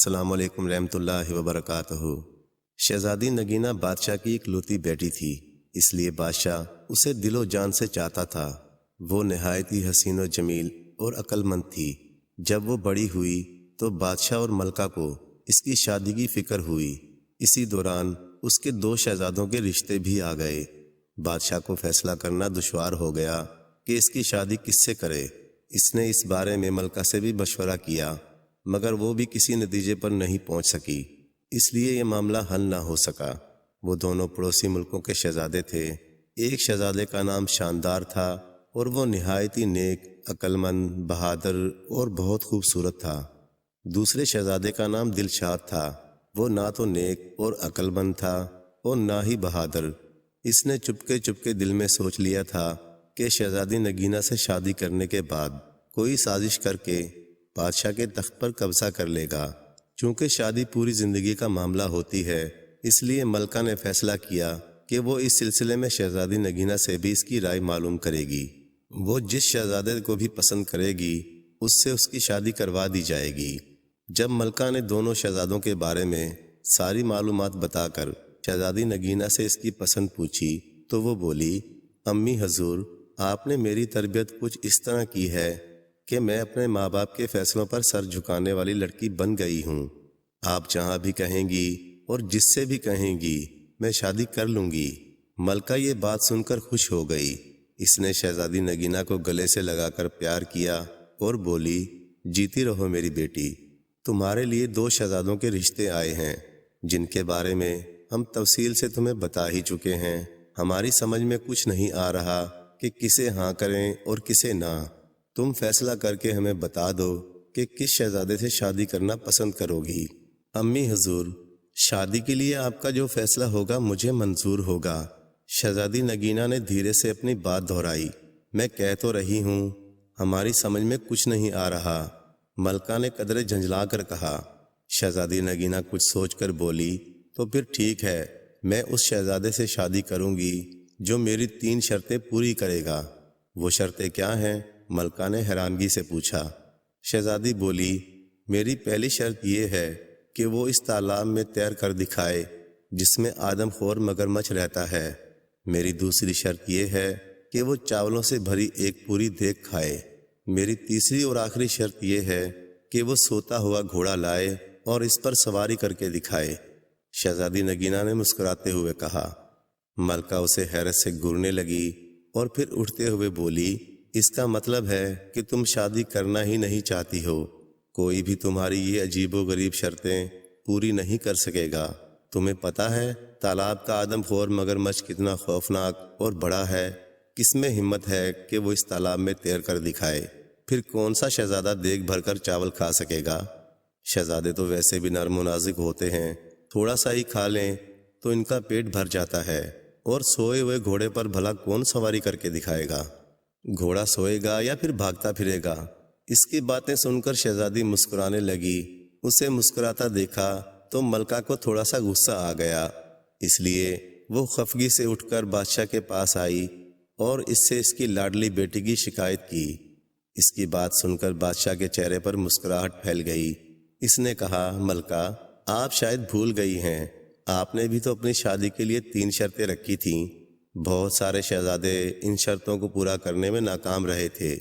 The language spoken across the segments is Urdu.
السلام علیکم رحمۃ اللہ وبرکاتہ۔ شہزادی نگینہ بادشاہ کی اکلوتی بیٹی تھی، اس لیے بادشاہ اسے دل و جان سے چاہتا تھا۔ وہ نہایت ہی حسین و جمیل اور عقل مند تھی۔ جب وہ بڑی ہوئی تو بادشاہ اور ملکہ کو اس کی شادی کی فکر ہوئی۔ اسی دوران اس کے 2 شہزادوں کے رشتے بھی آ گئے۔ بادشاہ کو فیصلہ کرنا دشوار ہو گیا کہ اس کی شادی کس سے کرے۔ اس نے اس بارے میں ملکہ سے بھی مشورہ کیا، مگر وہ بھی کسی نتیجے پر نہیں پہنچ سکی، اس لیے یہ معاملہ حل نہ ہو سکا۔ وہ دونوں پڑوسی ملکوں کے شہزادے تھے۔ ایک شہزادے کا نام شاندار تھا اور وہ نہایت ہی نیک، عقل مند، بہادر اور بہت خوبصورت تھا۔ دوسرے شہزادے کا نام دلشاد تھا۔ وہ نہ تو نیک اور عقل مند تھا اور نہ ہی بہادر۔ اس نے چپکے دل میں سوچ لیا تھا کہ شہزادی نگینہ سے شادی کرنے کے بعد کوئی سازش کر کے بادشاہ کے تخت پر قبضہ کر لے گا۔ چونکہ شادی پوری زندگی کا معاملہ ہوتی ہے، اس لیے ملکہ نے فیصلہ کیا کہ وہ اس سلسلے میں شہزادی نگینہ سے بھی اس کی رائے معلوم کرے گی۔ وہ جس شہزادے کو بھی پسند کرے گی اس سے اس کی شادی کروا دی جائے گی۔ جب ملکہ نے دونوں شہزادوں کے بارے میں ساری معلومات بتا کر شہزادی نگینہ سے اس کی پسند پوچھی تو وہ بولی، امی حضور، آپ نے میری تربیت کچھ اس طرح کی ہے کہ میں اپنے ماں باپ کے فیصلوں پر سر جھکانے والی لڑکی بن گئی ہوں۔ آپ جہاں بھی کہیں گی اور جس سے بھی کہیں گی میں شادی کر لوں گی۔ ملکہ یہ بات سن کر خوش ہو گئی۔ اس نے شہزادی نگینہ کو گلے سے لگا کر پیار کیا اور بولی، جیتی رہو میری بیٹی، تمہارے لیے 2 شہزادوں کے رشتے آئے ہیں جن کے بارے میں ہم تفصیل سے تمہیں بتا ہی چکے ہیں۔ ہماری سمجھ میں کچھ نہیں آ رہا کہ کسے ہاں کریں اور کسے نہ۔ تم فیصلہ کر کے ہمیں بتا دو کہ کس شہزادے سے شادی کرنا پسند کرو گی۔ امی حضور، شادی کے لیے آپ کا جو فیصلہ ہوگا مجھے منظور ہوگا۔ شہزادی نگینہ نے دھیرے سے اپنی بات دہرائی، میں کہہ تو رہی ہوں، ہماری سمجھ میں کچھ نہیں آ رہا۔ ملکہ نے قدرے جھنجھلا کر کہا۔ شہزادی نگینہ کچھ سوچ کر بولی، تو پھر ٹھیک ہے، میں اس شہزادے سے شادی کروں گی جو میری 3 شرطیں پوری کرے گا۔ وہ شرطیں کیا ہیں؟ ملکہ نے حیرانگی سے پوچھا۔ شہزادی بولی، میری پہلی شرط یہ ہے کہ وہ اس تالاب میں تیر کر دکھائے جس میں آدم خور مگرمچھ رہتا ہے۔ میری دوسری شرط یہ ہے کہ وہ چاولوں سے بھری ایک پوری دیگ کھائے۔ میری تیسری اور آخری شرط یہ ہے کہ وہ سوتا ہوا گھوڑا لائے اور اس پر سواری کر کے دکھائے۔ شہزادی نگینہ نے مسکراتے ہوئے کہا۔ ملکہ اسے حیرت سے گھورنے لگی اور پھر اٹھتے ہوئے بولی، اس کا مطلب ہے کہ تم شادی کرنا ہی نہیں چاہتی ہو۔ کوئی بھی تمہاری یہ عجیب و غریب شرطیں پوری نہیں کر سکے گا۔ تمہیں پتہ ہے تالاب کا آدم خور مگرمچھ کتنا خوفناک اور بڑا ہے؟ کس میں ہمت ہے کہ وہ اس تالاب میں تیر کر دکھائے؟ پھر کون سا شہزادہ دیگ بھر کر چاول کھا سکے گا؟ شہزادے تو ویسے بھی نرم و نازک ہوتے ہیں، تھوڑا سا ہی کھا لیں تو ان کا پیٹ بھر جاتا ہے، اور سوئے ہوئے گھوڑے پر بھلا کون سواری کر کے دکھائے گا؟ گھوڑا سوئے گا یا پھر بھاگتا پھرے گا؟ اس کی باتیں سن کر شہزادی مسکرانے لگی۔ اسے مسکراتا دیکھا تو ملکہ کو تھوڑا سا غصہ آ گیا، اس لیے وہ خفگی سے اٹھ کر بادشاہ کے پاس آئی اور اس سے اس کی لاڈلی بیٹی کی شکایت کی۔ اس کی بات سن کر بادشاہ کے چہرے پر مسکراہٹ پھیل گئی۔ اس نے کہا، ملکہ، آپ شاید بھول گئی ہیں، آپ نے بھی تو اپنی شادی کے لیے 3 شرطیں رکھی تھیں۔ بہت سارے شہزادے ان شرطوں کو پورا کرنے میں ناکام رہے تھے،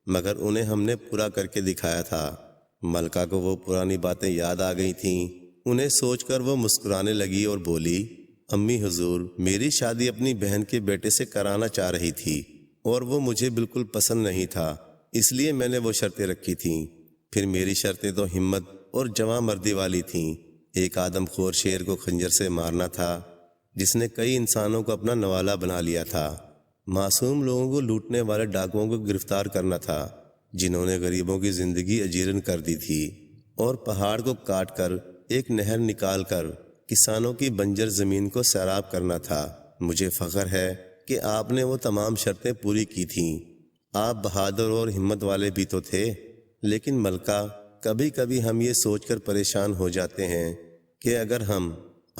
مگر انہیں ہم نے پورا کر کے دکھایا تھا۔ ملکہ کو وہ پرانی باتیں یاد آ گئی تھیں۔ انہیں سوچ کر وہ مسکرانے لگی اور بولی، امی حضور، میری شادی اپنی بہن کے بیٹے سے کرانا چاہ رہی تھی اور وہ مجھے بالکل پسند نہیں تھا، اس لیے میں نے وہ شرطیں رکھی تھیں۔ پھر میری شرطیں تو ہمت اور جواں مردی والی تھیں۔ ایک آدم خور شیر کو خنجر سے مارنا تھا جس نے کئی انسانوں کو اپنا نوالا بنا لیا تھا۔ معصوم لوگوں کو لوٹنے والے ڈاکوؤں کو گرفتار کرنا تھا جنہوں نے غریبوں کی زندگی اجیرن کر دی تھی، اور پہاڑ کو کاٹ کر ایک نہر نکال کر کسانوں کی بنجر زمین کو سیراب کرنا تھا۔ مجھے فخر ہے کہ آپ نے وہ تمام شرطیں پوری کی تھیں۔ آپ بہادر اور ہمت والے بھی تو تھے، لیکن ملکہ، کبھی کبھی ہم یہ سوچ کر پریشان ہو جاتے ہیں کہ اگر ہم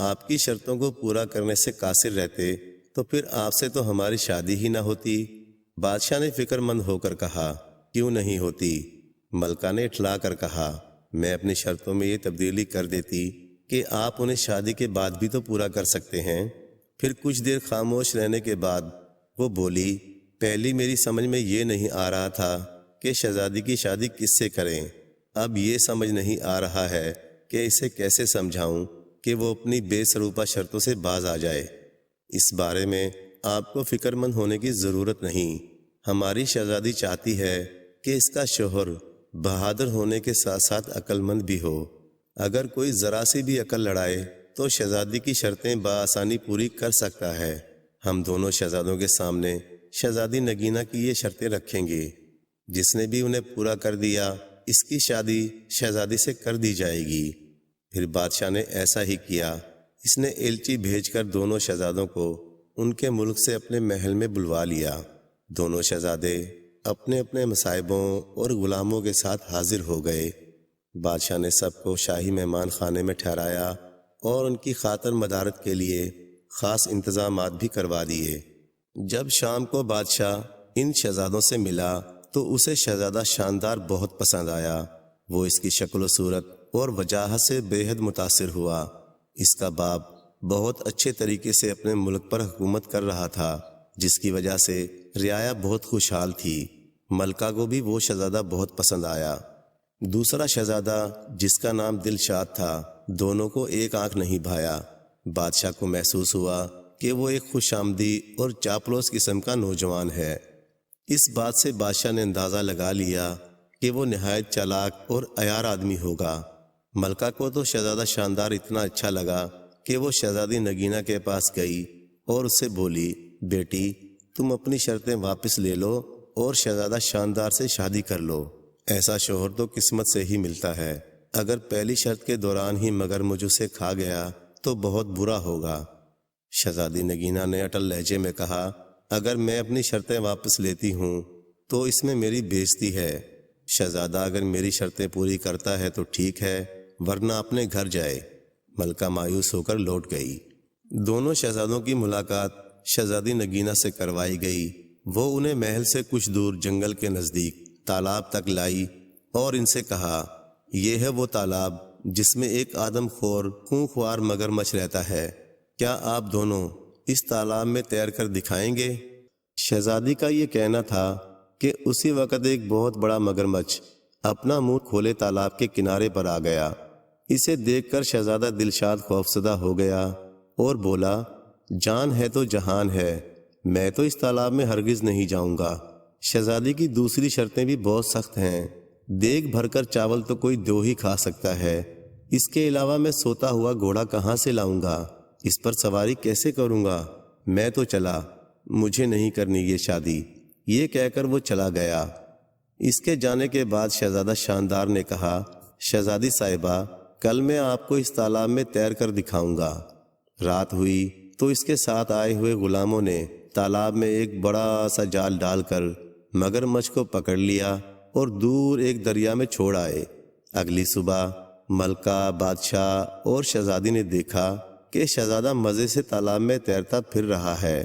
آپ کی شرطوں کو پورا کرنے سے قاصر رہتے تو پھر آپ سے تو ہماری شادی ہی نہ ہوتی۔ بادشاہ نے فکر مند ہو کر کہا، کیوں نہیں ہوتی؟ ملکہ نے اٹھلا کر کہا، میں اپنی شرطوں میں یہ تبدیلی کر دیتی کہ آپ انہیں شادی کے بعد بھی تو پورا کر سکتے ہیں۔ پھر کچھ دیر خاموش رہنے کے بعد وہ بولی، پہلی میری سمجھ میں یہ نہیں آ رہا تھا کہ شہزادی کی شادی کس سے کریں، اب یہ سمجھ نہیں آ رہا ہے کہ اسے کیسے سمجھاؤں کہ وہ اپنی بے سروپا شرطوں سے باز آ جائے۔ اس بارے میں آپ کو فکر مند ہونے کی ضرورت نہیں۔ ہماری شہزادی چاہتی ہے کہ اس کا شوہر بہادر ہونے کے ساتھ ساتھ عقل مند بھی ہو۔ اگر کوئی ذرا سی بھی عقل لڑائے تو شہزادی کی شرطیں بآسانی پوری کر سکتا ہے۔ ہم دونوں شہزادوں کے سامنے شہزادی نگینہ کی یہ شرطیں رکھیں گے، جس نے بھی انہیں پورا کر دیا اس کی شادی شہزادی سے کر دی جائے گی۔ پھر بادشاہ نے ایسا ہی کیا۔ اس نے ایلچی بھیج کر دونوں شہزادوں کو ان کے ملک سے اپنے محل میں بلوا لیا۔ دونوں شہزادے اپنے اپنے مصاحبوں اور غلاموں کے ساتھ حاضر ہو گئے۔ بادشاہ نے سب کو شاہی مہمان خانے میں ٹھہرایا اور ان کی خاطر مدارت کے لیے خاص انتظامات بھی کروا دیے۔ جب شام کو بادشاہ ان شہزادوں سے ملا تو اسے شہزادہ شاندار بہت پسند آیا۔ وہ اس کی شکل و صورت اور وجاہت سے بے حد متاثر ہوا۔ اس کا باپ بہت اچھے طریقے سے اپنے ملک پر حکومت کر رہا تھا، جس کی وجہ سے رعایا بہت خوشحال تھی۔ ملکہ کو بھی وہ شہزادہ بہت پسند آیا۔ دوسرا شہزادہ جس کا نام دلشاد تھا، دونوں کو ایک آنکھ نہیں بھایا۔ بادشاہ کو محسوس ہوا کہ وہ ایک خوش آمدی اور چاپلوس قسم کا نوجوان ہے۔ اس بات سے بادشاہ نے اندازہ لگا لیا کہ وہ نہایت چالاک اور عیار آدمی ہوگا۔ ملکہ کو تو شہزادہ شاندار اتنا اچھا لگا کہ وہ شہزادی نگینہ کے پاس گئی اور اس سے بولی، بیٹی تم اپنی شرطیں واپس لے لو اور شہزادہ شاندار سے شادی کر لو۔ ایسا شوہر تو قسمت سے ہی ملتا ہے۔ اگر پہلی شرط کے دوران ہی مگر مجھ سے کھا گیا تو بہت برا ہوگا۔ شہزادی نگینہ نے اٹل لہجے میں کہا، اگر میں اپنی شرطیں واپس لیتی ہوں تو اس میں میری بے عزتی ہے۔ شہزادہ اگر میری شرطیں پوری کرتا ہے تو ٹھیک ہے، ورنہ اپنے گھر جائے۔ ملکہ مایوس ہو کر لوٹ گئی۔ دونوں شہزادوں کی ملاقات شہزادی نگینہ سے کروائی گئی۔ وہ انہیں محل سے کچھ دور جنگل کے نزدیک تالاب تک لائی اور ان سے کہا، یہ ہے وہ تالاب جس میں ایک آدم خور خونخوار مگرمچھ رہتا ہے، کیا آپ دونوں اس تالاب میں تیر کر دکھائیں گے؟ شہزادی کا یہ کہنا تھا کہ اسی وقت ایک بہت بڑا مگرمچھ اپنا منہ کھولے تالاب کے کنارے پر آ گیا۔ اسے دیکھ کر شہزادہ دلشاد خوفزدہ ہو گیا اور بولا، جان ہے تو جہان ہے، میں تو اس تالاب میں ہرگز نہیں جاؤں گا۔ شہزادی کی دوسری شرطیں بھی بہت سخت ہیں۔ دیگ بھر کر چاول تو کوئی دو ہی کھا سکتا ہے، اس کے علاوہ میں سوتا ہوا گھوڑا کہاں سے لاؤں گا؟ اس پر سواری کیسے کروں گا؟ میں تو چلا، مجھے نہیں کرنی یہ شادی۔ یہ کہہ کر وہ چلا گیا۔ اس کے جانے کے بعد شہزادہ شاندار نے کہا، شہزادی صاحبہ کل میں آپ کو اس تالاب میں تیر کر دکھاؤں گا۔ رات ہوئی تو اس کے ساتھ آئے ہوئے غلاموں نے تالاب میں ایک بڑا سا جال ڈال کر مگرمچھ کو پکڑ لیا اور دور ایک دریا میں چھوڑ آئے۔ اگلی صبح ملکہ، بادشاہ اور شہزادی نے دیکھا کہ شہزادہ مزے سے تالاب میں تیرتا پھر رہا ہے۔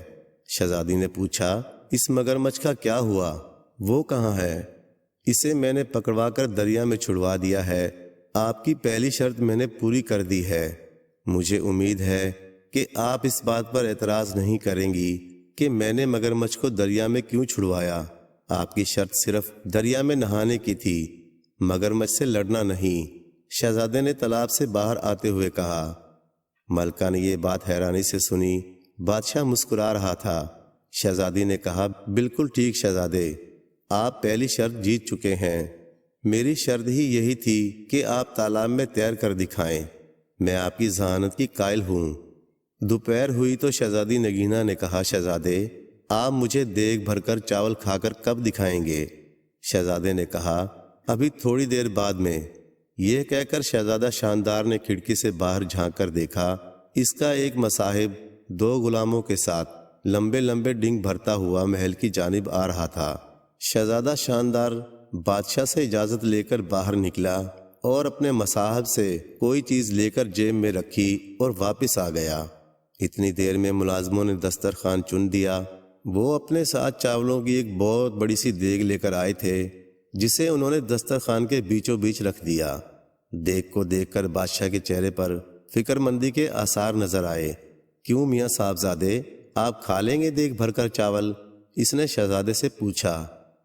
شہزادی نے پوچھا، اس مگرمچھ کا کیا ہوا؟ وہ کہاں ہے؟ اسے میں نے پکڑوا کر دریا میں چھڑوا دیا ہے۔ آپ کی پہلی شرط میں نے پوری کر دی ہے۔ مجھے امید ہے کہ آپ اس بات پر اعتراض نہیں کریں گی کہ میں نے مگرمچھ کو دریا میں کیوں چھڑوایا۔ آپ کی شرط صرف دریا میں نہانے کی تھی، مگرمچھ سے لڑنا نہیں، شہزادے نے تالاب سے باہر آتے ہوئے کہا۔ ملکہ نے یہ بات حیرانی سے سنی۔ بادشاہ مسکرا رہا تھا۔ شہزادی نے کہا، بالکل ٹھیک شہزادے، آپ پہلی شرط جیت چکے ہیں۔ میری شرط ہی یہی تھی کہ آپ تالاب میں تیر کر دکھائیں۔ میں آپ کی ذہانت کی قائل ہوں۔ دوپہر ہوئی تو شہزادی نگینہ نے کہا، شہزادے آپ مجھے دیگ بھر کر چاول کھا کر کب دکھائیں گے؟ شہزادے نے کہا، ابھی تھوڑی دیر بعد میں۔ یہ کہہ کر شہزادہ شاندار نے کھڑکی سے باہر جھانک کر دیکھا، اس کا ایک مصاحب دو غلاموں کے ساتھ لمبے لمبے ڈنگ بھرتا ہوا محل کی جانب آ رہا تھا۔ شہزادہ شاندار بادشاہ سے اجازت لے کر باہر نکلا اور اپنے مصاحب سے کوئی چیز لے کر جیب میں رکھی اور واپس آ گیا۔ اتنی دیر میں ملازموں نے دسترخوان چن دیا۔ وہ اپنے ساتھ چاولوں کی ایک بہت بڑی سی دیگ لے کر آئے تھے، جسے انہوں نے دسترخوان کے بیچوں بیچ رکھ دیا۔ دیگ کو دیکھ کر بادشاہ کے چہرے پر فکر مندی کے آثار نظر آئے۔ کیوں میاں صاحبزادے، آپ کھا لیں گے دیگ بھر کر چاول؟ اس نے شہزادے سے پوچھا۔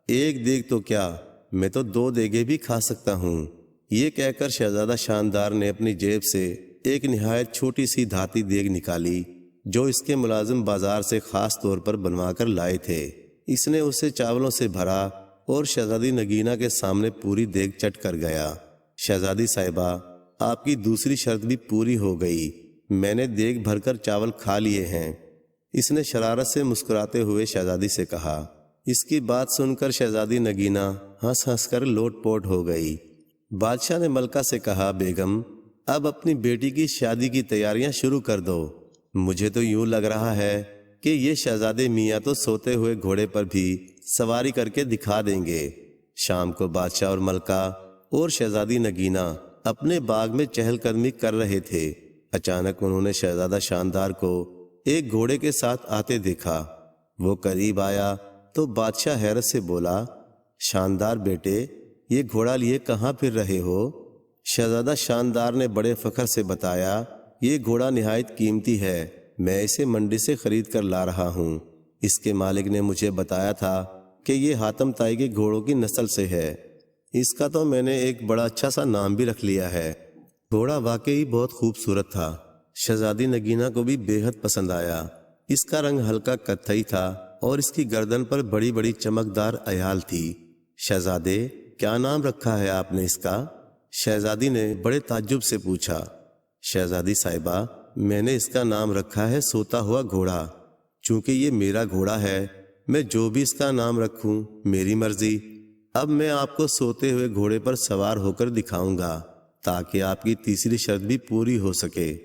ایک دیگ تو کیا، میں تو 2 دیگیں بھی کھا سکتا ہوں۔ یہ کہہ کر شہزادہ شاندار نے اپنی جیب سے ایک نہایت چھوٹی سی دھاتی دیگ نکالی جو اس کے ملازم بازار سے خاص طور پر بنوا کر لائے تھے۔ اس نے اسے چاولوں سے بھرا اور شہزادی نگینہ کے سامنے پوری دیگ چٹ کر گیا۔ شہزادی صاحبہ، آپ کی دوسری شرط بھی پوری ہو گئی، میں نے دیگ بھر کر چاول کھا لیے ہیں۔ اس نے شرارت سے مسکراتے ہوئے شہزادی سے کہا۔ اس کی بات سن کر شہزادی نگینہ ہنس ہنس کر لوٹ پوٹ ہو گئی۔ بادشاہ نے ملکہ سے کہا، بیگم اب اپنی بیٹی کی شادی کی تیاریاں شروع کر دو۔ مجھے تو یوں لگ رہا ہے کہ یہ شہزادے میاں تو سوتے ہوئے گھوڑے پر بھی سواری کر کے دکھا دیں گے۔ شام کو بادشاہ اور ملکہ اور شہزادی نگینہ اپنے باغ میں چہل قدمی کر رہے تھے۔ اچانک انہوں نے شہزادہ شاندار کو ایک گھوڑے کے ساتھ آتے دیکھا۔ وہ قریب آیا تو بادشاہ حیرت سے بولا، شاندار بیٹے، یہ گھوڑا لیے کہاں پھر رہے ہو؟ شہزادہ شاندار نے بڑے فخر سے بتایا، یہ گھوڑا نہایت قیمتی ہے، میں اسے منڈی سے خرید کر لا رہا ہوں۔ اس کے مالک نے مجھے بتایا تھا کہ یہ حاتم طائی کے گھوڑوں کی نسل سے ہے۔ اس کا تو میں نے ایک بڑا اچھا سا نام بھی رکھ لیا ہے۔ گھوڑا واقعی بہت خوبصورت تھا، شہزادی نگینہ کو بھی بے حد پسند آیا۔ اس کا رنگ ہلکا کتھئی تھا اور اس کی گردن پر بڑی بڑی چمکدار ایال تھی۔ شہزادے، کیا نام رکھا ہے آپ نے اس کا؟ شہزادی نے بڑے تعجب سے پوچھا۔ شہزادی صاحبہ، میں نے اس کا نام رکھا ہے سوتا ہوا گھوڑا۔ چونکہ یہ میرا گھوڑا ہے، میں جو بھی اس کا نام رکھوں میری مرضی۔ اب میں آپ کو سوتے ہوئے گھوڑے پر سوار ہو کر دکھاؤں گا تاکہ آپ کی تیسری شرط بھی پوری ہو سکے۔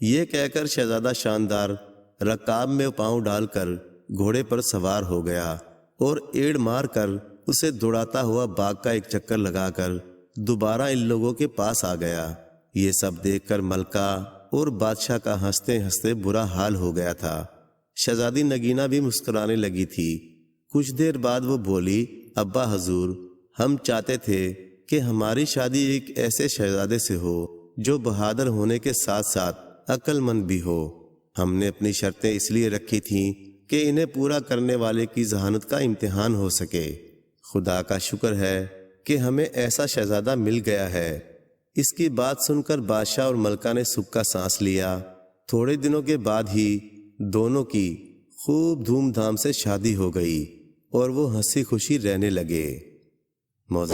یہ کہہ کر شہزادہ شاندار رکاب میں پاؤں ڈال کر گھوڑے پر سوار ہو گیا اور ایڑ مار کر اسے دوڑاتا ہوا باغ کا ایک چکر لگا کر دوبارہ ان لوگوں کے پاس آ گیا۔ یہ سب دیکھ کر ملکہ اور بادشاہ کا ہنستے ہنستے برا حال ہو گیا تھا۔ شہزادی نگینہ بھی مسکرانے لگی تھی۔ کچھ دیر بعد وہ بولی، ابا حضور، ہم چاہتے تھے کہ ہماری شادی ایک ایسے شہزادے سے ہو جو بہادر ہونے کے ساتھ ساتھ عقل مند بھی ہو۔ ہم نے اپنی شرطیں اس لیے رکھی تھیں کہ انہیں پورا کرنے والے کی ذہانت کا امتحان ہو سکے۔ خدا کا شکر ہے کہ ہمیں ایسا شہزادہ مل گیا ہے۔ اس کی بات سن کر بادشاہ اور ملکہ نے سکھ کا سانس لیا۔ تھوڑے دنوں کے بعد ہی دونوں کی خوب دھوم دھام سے شادی ہو گئی اور وہ ہنسی خوشی رہنے لگے۔